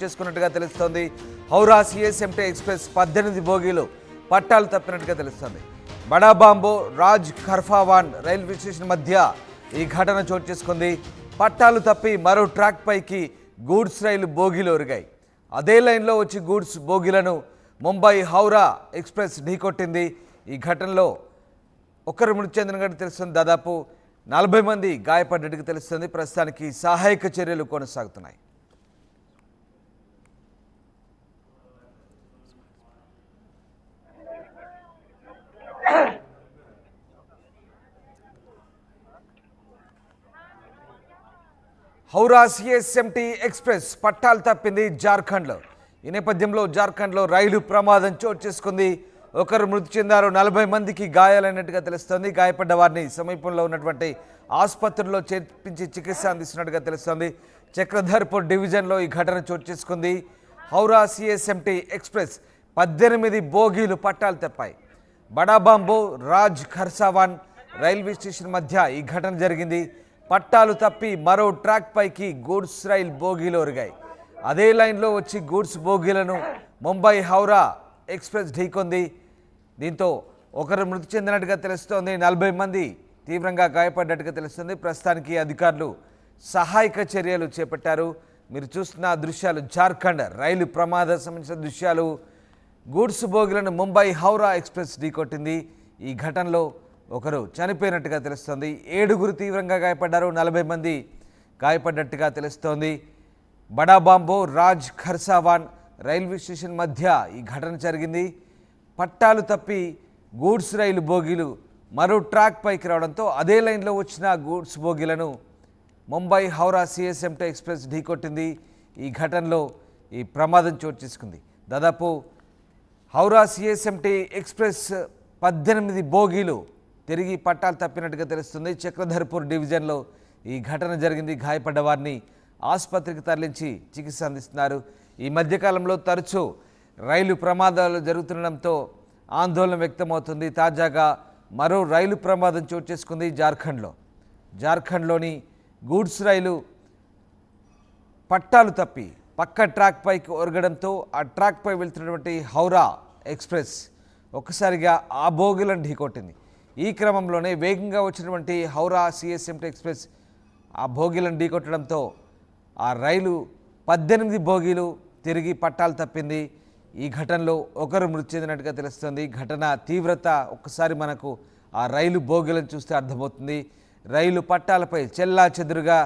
చేసుకున్నట్టుగా తెలుస్తోంది. Howrah CSMT express 18 బోగీలు పట్టాలు తప్పినట్టుగా తెలుస్తోంది. బడాబాంబో రాజ్ ఖర్ఫావాన్ రైల్వే స్టేషన్ మధ్య ఈ ఘటన చోటు చేసుకుంది. పట్టాలు తప్పి మరో ట్రాక్ పైకి గూడ్స్ రైలు బోగీలు ఒరిగాయి. అదే లైన్లో వచ్చి గూడ్స్ బోగీలను ముంబై హౌరా ఎక్స్ప్రెస్ ఢీకొట్టింది. ఈ ఘటనలో ఒకరు మృతి చెందినట్టు తెలుస్తుంది. దాదాపు 40 మంది గాయపడ్డట్టుగా తెలుస్తుంది. ప్రస్తుతానికి సహాయక చర్యలు కొనసాగుతున్నాయి. హౌరా సిఎస్ఎంటీ ఎక్స్ప్రెస్ పట్టాలు తప్పింది జార్ఖండ్లో. ఈ నేపథ్యంలో జార్ఖండ్లో రైలు ప్రమాదం చోటు చేసుకుంది. ఒకరు మృతి చెందారు, 40 మందికి గాయాలైనట్టుగా తెలుస్తోంది. గాయపడ్డ వారిని సమీపంలో ఉన్నటువంటి ఆసుపత్రిలో చేర్పించి చికిత్స అందిస్తున్నట్టుగా తెలుస్తోంది. చక్రధర్పూర్ డివిజన్లో ఈ ఘటన చోటు చేసుకుంది. హౌరా సిఎస్ఎంటీ ఎక్స్ప్రెస్ 18 బోగీలు పట్టాలు తప్పాయి. బడాబాంబో రాజ్ ఖర్సావాన్ రైల్వే స్టేషన్ మధ్య ఈ ఘటన జరిగింది. పట్టాలు తప్పి మరో ట్రాక్ పైకి గూడ్స్ రైల్ బోగీలు ఒరిగాయి. అదే లైన్లో వచ్చి గూడ్స్ బోగీలను ముంబై హౌరా ఎక్స్ప్రెస్ ఢీకొంది. దీంతో ఒకరు మృతి చెందినట్టుగా తెలుస్తోంది. 40 మంది తీవ్రంగా గాయపడ్డట్టుగా తెలుస్తుంది. ప్రస్తుతానికి అధికారులు సహాయక చర్యలు చేపట్టారు. మీరు చూస్తున్న దృశ్యాలు జార్ఖండ్ రైలు ప్రమాదం సంబంధించిన దృశ్యాలు. గూడ్స్ బోగీలను ముంబై హౌరా ఎక్స్ప్రెస్ ఢీకొట్టింది. ఈ ఘటనలో ఒకరు చనిపోయినట్టుగా తెలుస్తోంది. 7గురు తీవ్రంగా గాయపడ్డారు, 40 మంది గాయపడ్డట్టుగా తెలుస్తోంది. బడాబాంబో రాజ్ ఖర్సావాన్ రైల్వే స్టేషన్ మధ్య ఈ ఘటన జరిగింది. పట్టాలు తప్పి గూడ్స్ రైలు బోగీలు మరో ట్రాక్ పైకి రావడంతో అదే లైన్లో వచ్చిన గూడ్స్ బోగీలను ముంబై హౌరా సిఎస్ఎంటీ ఎక్స్ప్రెస్ ఢీకొట్టింది. ఈ ఘటనలో ఈ ప్రమాదం చోటు చేసుకుంది. దాదాపు హౌరా సిఎస్ఎంటీ ఎక్స్ప్రెస్ 18 బోగీలు తిరిగి పట్టాలు తప్పినట్టుగా తెలుస్తుంది. చక్రధర్పూర్ డివిజన్లో ఈ ఘటన జరిగింది. గాయపడ్డ వారిని ఆసుపత్రికి తరలించి చికిత్స అందిస్తున్నారు. ఈ మధ్యకాలంలో తరచూ రైలు ప్రమాదాలు జరుగుతుండడంతో ఆందోళన వ్యక్తమవుతుంది. తాజాగా మరో రైలు ప్రమాదం చోటు చేసుకుంది జార్ఖండ్లోని గూడ్స్ రైలు పట్టాలు తప్పి పక్క ట్రాక్ పైకి ఒరగడంతో ఆ ట్రాక్ పై వెళ్తున్నటువంటి హౌరా ఎక్స్ప్రెస్ ఒక్కసారిగా ఆ బోగీలను ఢీకొట్టింది. ఈ క్రమంలోనే వేగంగా వచ్చినటువంటి హౌరా సిఎస్ఎంటీ ఎక్స్ప్రెస్ ఆ బోగీలను ఢీకొట్టడంతో ఆ రైలు 18 బోగీలు తిరిగి పట్టాలు తప్పింది. ఈ ఘటనలో ఒకరు మృతి చెందినట్టుగా తెలుస్తుంది. ఘటన తీవ్రత ఒక్కసారి మనకు ఆ రైలు బోగీలను చూస్తే అర్థమవుతుంది. రైలు పట్టాలపై చెల్లా చెదురుగా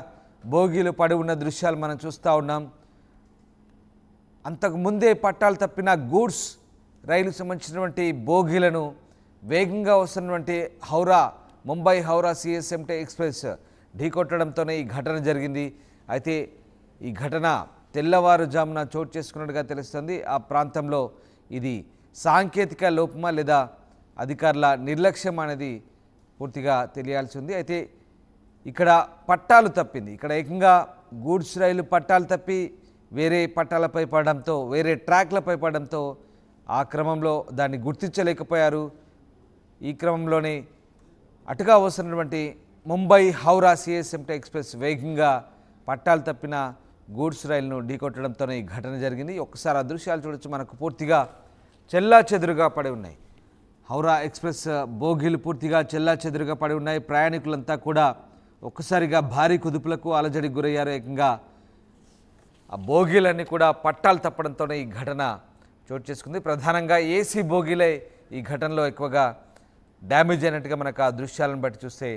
బోగీలు పడి ఉన్న దృశ్యాలు మనం చూస్తూ ఉన్నాం. అంతకుముందే పట్టాలు తప్పిన గూడ్స్ రైలు సంబంధించినటువంటి బోగీలను వేగంగా వస్తున్నటువంటి ముంబై హౌరా సిఎస్ఎంటీ ఎక్స్ప్రెస్ ఢీకొట్టడంతోనే ఈ ఘటన జరిగింది. అయితే ఈ ఘటన తెల్లవారుజామున చోటు చేసుకున్నట్టుగా తెలుస్తుంది. ఆ ప్రాంతంలో ఇది సాంకేతిక లోపమా లేదా అధికారుల నిర్లక్ష్యం అనేది పూర్తిగా తెలియాల్సి ఉంది. అయితే ఇక్కడ పట్టాలు తప్పింది. ఇక్కడ ఏకంగా గూడ్స్ రైలు పట్టాలు తప్పి వేరే పట్టాలపై పడడంతో వేరే ట్రాక్లపై పడడంతో ఆ క్రమంలో దాన్ని గుర్తించలేకపోయారు. ఈ క్రమంలోనే అటుగా వస్తున్నటువంటి ముంబై హౌరా సిఎస్ఎంటీ ఎక్స్ప్రెస్ వేగంగా పట్టాలు తప్పిన గూడ్స్ రైలును ఢీకొట్టడంతోనే ఈ ఘటన జరిగింది. ఒక్కసారి ఆ దృశ్యాలు చూడొచ్చు. మనకు పూర్తిగా చెల్లా చెదురుగా పడి ఉన్నాయి. హౌరా ఎక్స్ప్రెస్ బోగీలు పూర్తిగా చెల్లా చెదురుగా పడి ఉన్నాయి. ప్రయాణికులంతా కూడా ఒక్కసారిగా భారీ కుదుపులకు అలజడికి గురయ్యారు. ఏకంగా ఆ బోగీలన్నీ కూడా పట్టాలు తప్పడంతోనే ఈ ఘటన చోటు చేసుకుంది. ప్రధానంగా ఏసీ బోగీలే ఈ ఘటనలో ఎక్కువగా డ్యామేజ్ అయినట్టుగా మనకు ఆ దృశ్యాలను బట్టి చూస్తే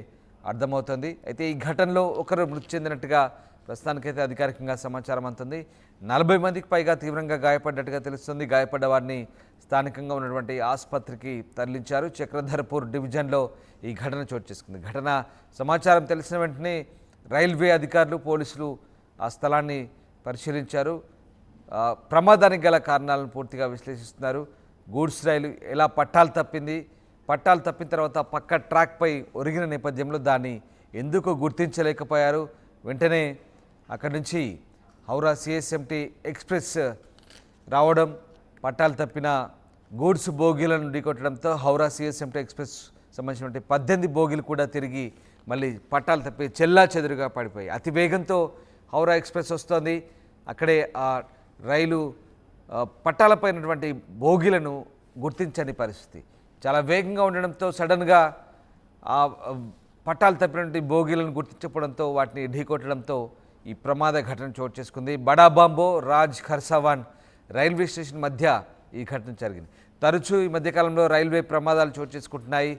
అర్థమవుతుంది. అయితే ఈ ఘటనలో ఒకరు మృతి చెందినట్టుగా ప్రస్తుతానికైతే అధికారికంగా సమాచారం అందుతుంది. 40 మందికి పైగా తీవ్రంగా గాయపడ్డట్టుగా తెలుస్తుంది. గాయపడ్డ వారిని స్థానికంగా ఉన్నటువంటి ఆసుపత్రికి తరలించారు. చక్రధర్పూర్ డివిజన్లో ఈ ఘటన చోటు చేసుకుంది. ఘటన సమాచారం తెలిసిన వెంటనే రైల్వే అధికారులు పోలీసులు ఆ స్థలాన్ని పరిశీలించారు. ప్రమాదానికి గల కారణాలను పూర్తిగా విశ్లేషిస్తున్నారు. గూడ్స్ రైలు ఎలా పట్టాలు తప్పిన తర్వాత పక్క ట్రాక్పై ఒరిగిన నేపథ్యంలో దాన్ని ఎందుకు గుర్తించలేకపోయారు. వెంటనే అక్కడి నుంచి హౌరా సిఎస్ఎంటీ ఎక్స్ప్రెస్ రావడం, పట్టాలు తప్పిన గూడ్స్ బోగీలను ఢీకొట్టడంతో హౌరా సిఎస్ఎంటీ ఎక్స్ప్రెస్ సంబంధించినటువంటి 18 బోగీలు కూడా తిరిగి మళ్ళీ పట్టాలు తప్పి చెల్లా చెదురుగా పడిపోయి అతి వేగంతో హౌరా ఎక్స్ప్రెస్ వస్తోంది. అక్కడే రైలు పట్టాలపైనటువంటి బోగీలను గుర్తించని పరిస్థితి. చాలా వేగంగా ఉండడంతో సడన్గా ఆ పట్టాలు తప్పినటువంటి బోగీలను గుర్తించకపోవడంతో వాటిని ఢీకొట్టడంతో ఈ ప్రమాద ఘటన చోటు చేసుకుంది. బడాబాంబో రాజ్ ఖర్సావాన్ రైల్వే స్టేషన్ మధ్య ఈ ఘటన జరిగింది. తరచూ ఈ మధ్యకాలంలో రైల్వే ప్రమాదాలు చోటు చేసుకుంటున్నాయి.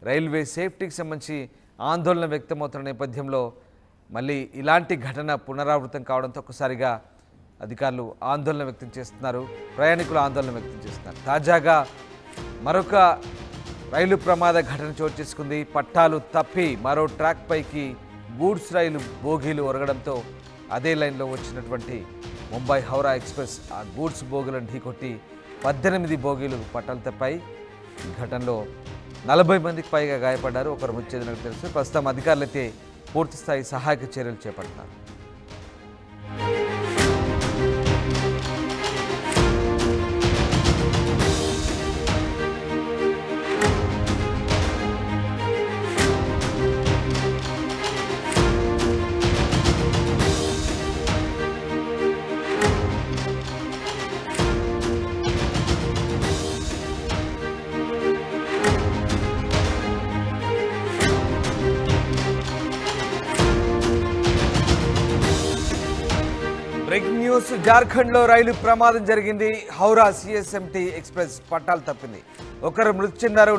రైల్వే సేఫ్టీకి సంబంధించి ఆందోళన వ్యక్తమవుతున్న నేపథ్యంలో మళ్ళీ ఇలాంటి ఘటన పునరావృతం కావడంతో ఒక్కసారిగా అధికారులు ఆందోళన వ్యక్తం చేస్తున్నారు, ప్రయాణికులు ఆందోళన వ్యక్తం చేస్తున్నారు. తాజాగా మరొక రైలు ప్రమాద ఘటన చోటు చేసుకుంది. పట్టాలు తప్పి మరో ట్రాక్ పైకి గూడ్స్ రైలు బోగీలు ఒరగడంతో అదే లైన్లో వచ్చినటువంటి ముంబై హౌరా ఎక్స్ప్రెస్ ఆ గూడ్స్ బోగీలను ఢీకొట్టి 18 బోగీలు పట్టాలు తప్పాయి. ఈ ఘటనలో 40 మందికి పైగా గాయపడ్డారు. ఒకరు మృతి చెందినట్టు తెలుసు. ప్రస్తుతం అధికారులు అయితే పూర్తిస్థాయి సహాయక చర్యలు చేపడుతున్నారు. బ్రేకింగ్ న్యూస్, జార్ఖండ్లో రైలు ప్రమాదం జరిగింది. హౌరా సిఎస్ఎంటీ ఎక్స్ప్రెస్ పట్టాలు తప్పింది. ఒకరు మృతి చెందారు.